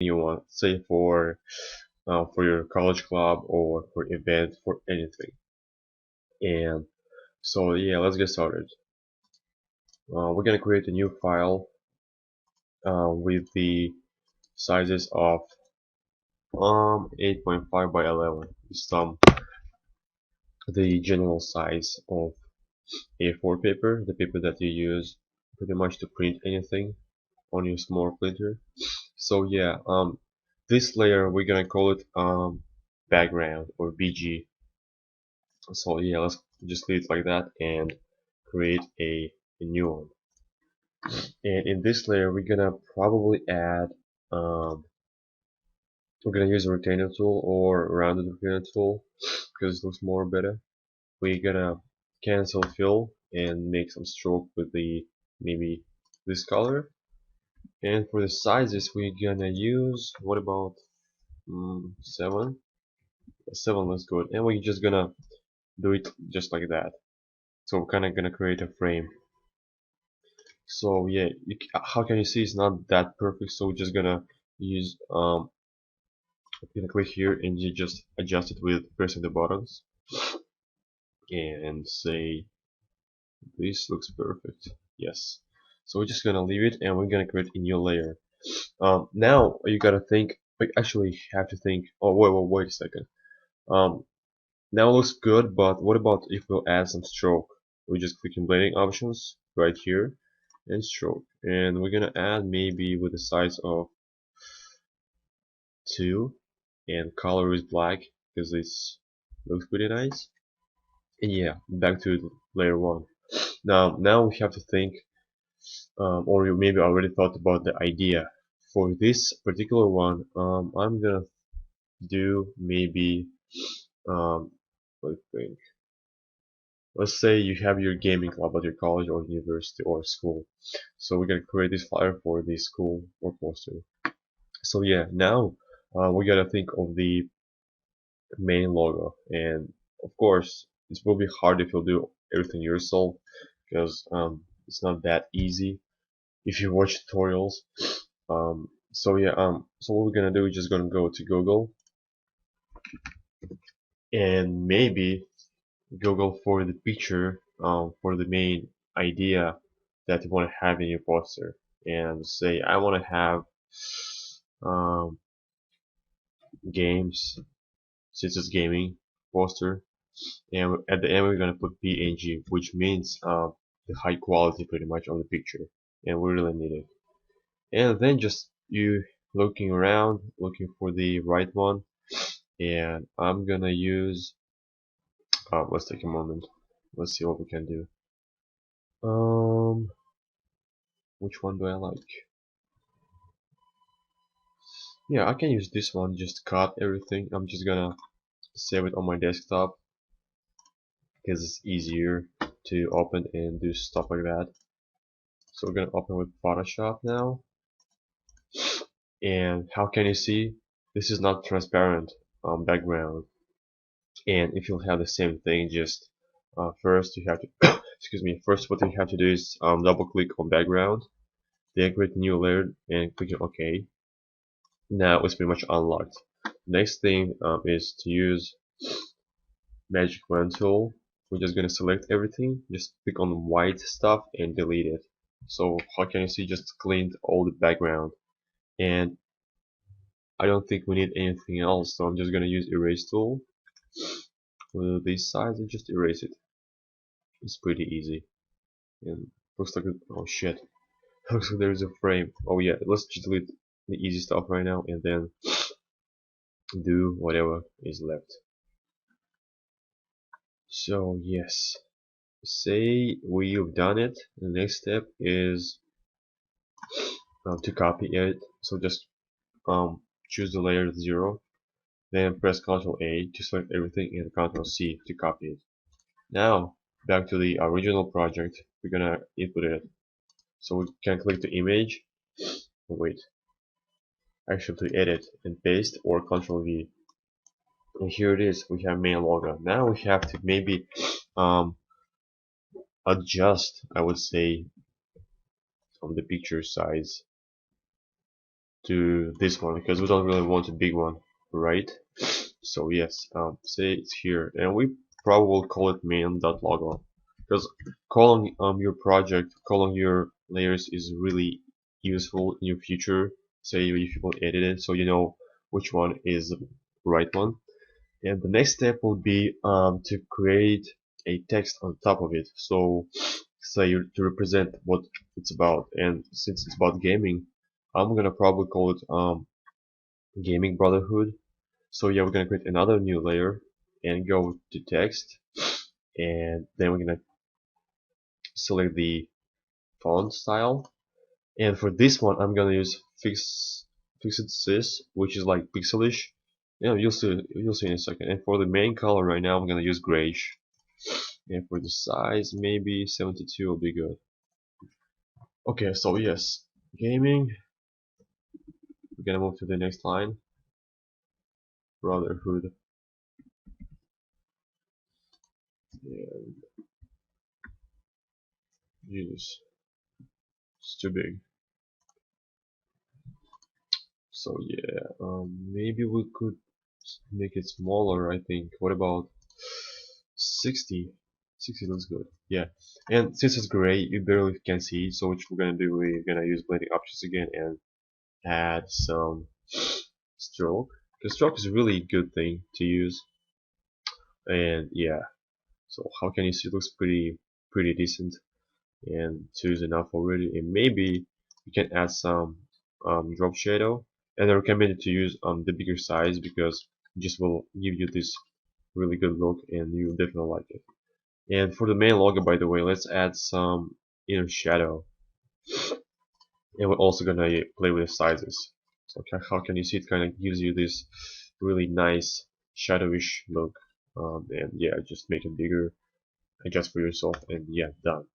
you want, say for your college club or for event, for anything. And so yeah, let's get started. We're gonna create a new file with the sizes of 8.5 by 11. Some the general size of A4 paper, the paper that you use pretty much to print anything on your small printer. So yeah, this layer we're gonna call it background or BG. So yeah, let's just leave it like that and create a new one. And in this layer we're gonna probably add we're gonna use a retainer tool or rounded retainer tool because it looks more better. We're gonna cancel fill and make some stroke with the maybe this color. And for the sizes we're gonna use, what about 7? 7 looks good. And we're just gonna do it just like that. So we're kinda gonna create a frame. So yeah, how can you see it's not that perfect? So we're just gonna use you can click here and you just adjust it with pressing the buttons and say this looks perfect. Yes. So we're just gonna leave it and we're gonna create a new layer. Now you gotta think. We actually have to think. Oh wait a second. Um, Now it looks good, but what about if we'll add some stroke? We just click in blending options right here and stroke, and we're gonna add maybe with the size of 2 and color is black because it looks pretty nice. And yeah, back to layer 1. Now we have to think, or you maybe already thought about the idea. For this particular one, I'm gonna do maybe let's think. Let's say you have your gaming club at your college or university or school. So we're gonna create this flyer for the school or poster. So yeah, now we gotta think of the main logo, and of course it will be hard if you'll do everything yourself because it's not that easy if you watch tutorials. So what we're gonna do is just gonna go to Google and maybe Google for the picture, for the main idea that you want to have in your poster, and say I want to have um, games, since it's gaming poster, and at the end we're gonna put PNG, which means the high quality pretty much of the picture, and we really need it. And then just you looking around, looking for the right one, and I'm gonna use. Let's take a moment. Let's see what we can do. Um, which one do I like? Yeah, I can use this one, just cut everything. I'm just gonna save it on my desktop because it's easier to open and do stuff like that. So we're gonna open with Photoshop now. And how can you see? This is not transparent background. And if you'll have the same thing, just first you have to, excuse me, first what you have to do is double click on background, then create a new layer and click on OK. Now it's pretty much unlocked. Next thing is to use magic wand tool. We're just gonna select everything, just click on white stuff and delete it. So how can you see, just cleaned all the background, and I don't think we need anything else, so I'm just gonna use erase tool with this size and just erase it. It's pretty easy. And looks like oh shit, looks like there's a frame. Oh yeah, let's just delete the easy stuff right now and then do whatever is left. So yes, say we've done it. The next step is to copy it. So just choose the layer 0, then press Ctrl A to select everything and Ctrl C to copy it. Now back to the original project, we're gonna input it. So we can click the image, wait, actually to edit and paste or Ctrl V. And here it is, we have main logo. Now we have to maybe um, adjust, I would say, the picture size to this one because we don't really want a big one, right? So yes, say it's here, and we probably will call it main.logo because calling your project, calling your layers is really useful in your future. Say if you will edit it, so you know which one is the right one. And the next step will be to create a text on top of it. So say to represent what it's about. And since it's about gaming, I'm gonna probably call it Gaming Brotherhood. So yeah, we're gonna create another new layer and go to text, and then we're gonna select the font style. And for this one, I'm gonna use fixed cis, which is like pixelish. Yeah, you'll see in a second. And for the main color right now, I'm gonna use grayish. And for the size, maybe 72 will be good. Okay, so yes, gaming. We're gonna move to the next line. Brotherhood. And Jesus, it's too big. So yeah, maybe we could make it smaller. I think. What about 60? 60 looks good. Yeah, and since it's gray, you barely can see it. So what we're gonna do, we're gonna use blending options again and add some stroke. Because stroke is a really good thing to use. And yeah, so how can you see? It looks pretty decent, and 2 is enough already. And maybe you can add some drop shadow. And I recommend to use the bigger size because it just will give you this really good look, and you definitely like it. And for the main logo, by the way, let's add some inner shadow, and we're also gonna play with the sizes. So how can you see? It kind of gives you this really nice shadowish look. And yeah, just make it bigger, adjust for yourself, and yeah, done.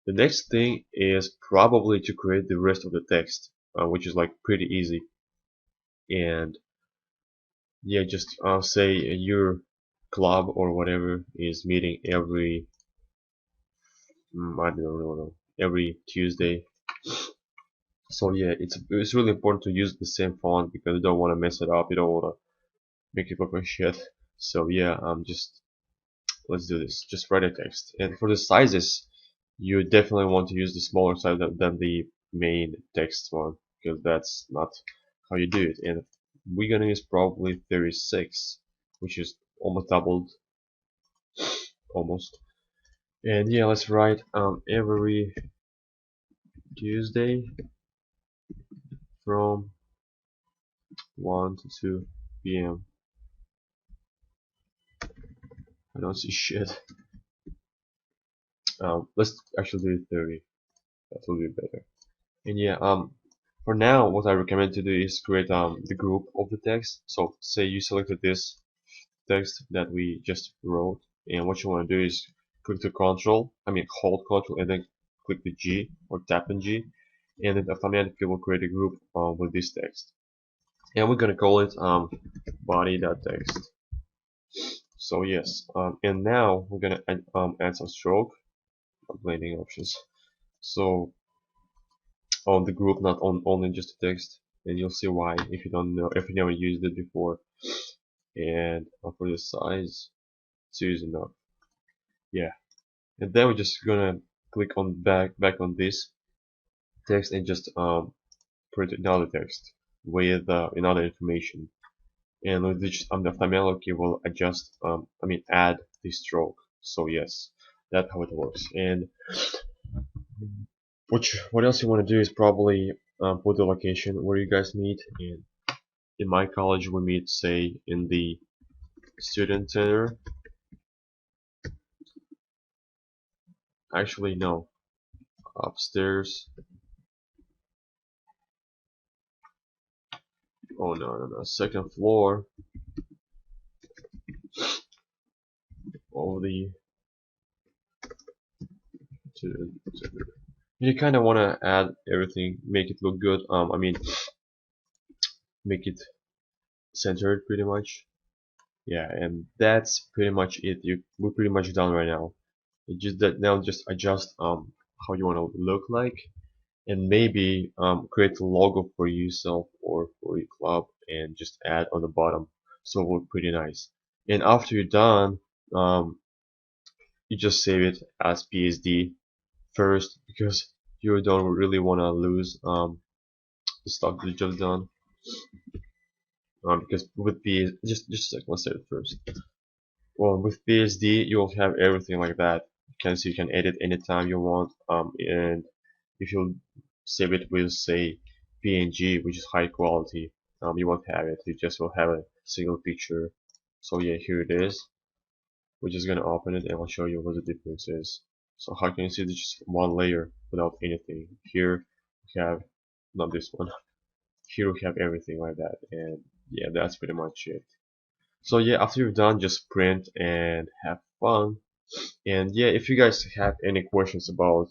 The next thing is probably to create the rest of the text, which is like pretty easy. And yeah, just say your club or whatever is meeting every I don't really know, every Tuesday. So yeah, it's really important to use the same font because you don't want to mess it up. You don't want to make it look like shit. So yeah, just let's do this. Just write a text. And for the sizes, you definitely want to use the smaller size than the main text one because that's not how you do it. And we're gonna use probably 36, which is almost doubled, almost. And yeah, let's write every Tuesday from 1 to 2 p.m. I don't see shit. Let's actually do 30. That will be better. And yeah, for now, what I recommend to do is create the group of the text. So say you selected this text that we just wrote, and what you want to do is click the hold Control, and then click the G or tap on G, and it automatically will create a group with this text. And we're gonna call it body.text. So yes, and now we're gonna add some stroke blending options. So on the group, not on only just the text, and you'll see why if you don't know, if you never used it before. And for the size, 2 is enough. Yeah, and then we're just gonna click on back on this text and just print another text with another information. And with this, the family key will adjust, add the stroke. So yes, that's how it works. And what else you want to do is probably put the location where you guys meet. And in my college, we meet, say, in the student center. Actually, no, upstairs. Oh no, second floor of the student center. You kind of want to add everything, make it look good. Make it centered pretty much. Yeah, and that's pretty much it. We're pretty much done right now. It just that now just adjust how you want to look like, and maybe create a logo for yourself or for your club and just add on the bottom, so it will look pretty nice. And after you're done, um, you just save it as PSD first, because you don't really want to lose the stuff that you just done. Because with PS, just a second, let's say it first. Well, with PSD, you'll have everything like that. You can edit anytime you want. And if you save it with, say, PNG, which is high quality, you won't have it. You just will have a single picture. So yeah, here it is. We're just gonna open it and I'll show you what the difference is. So how can you see this just one layer without anything? Here we have, not this one. Here we have everything like that, and yeah, that's pretty much it. So yeah, after you've done, just print and have fun. And yeah, if you guys have any questions about